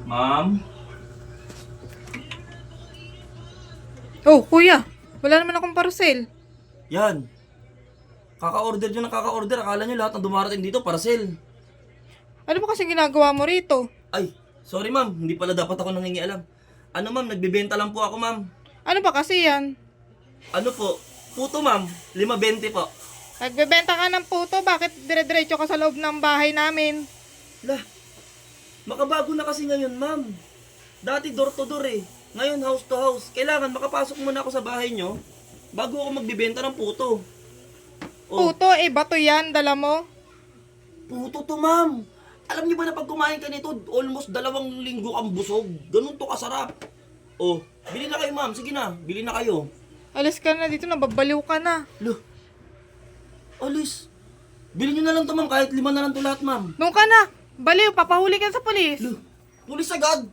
Ma'am? Oh, kuya. Wala naman akong parcel. Yan. Kaka-order nyo ng kaka-order. Akala nyo lahat ng dumarating dito, parcel. Ano ba kasing ginagawa mo rito? Ay, sorry ma'am. Hindi pala dapat ako nangingialam. Ano ma'am, nagbebenta lang po ako ma'am. Ano ba kasi yan? Ano po? Puto ma'am, 5.20 po. Nagbebenta ka ng puto, bakit dire-diretso ka sa loob ng bahay namin? Lah, makabago na kasi ngayon ma'am. Dati door to door eh. Ngayon house to house. Kailangan makapasok muna ako sa bahay nyo bago ako magbibenta ng puto. Oh, Puto, bato yan, dala mo? puto to ma'am. Alam niyo ba na pag kumain ka nito, almost 2 linggo kang busog. Ganun to kasarap. Oh, bili na kayo ma'am. Sige na, bili na kayo. Alis ka na dito, nababaliw ka na. Loh, alis. Bili nyo na lang to ma'am, kahit 5 na lang to lahat ma'am. Doon ka na, baliw, papahuli ka sa polis. Loh, pulis agad.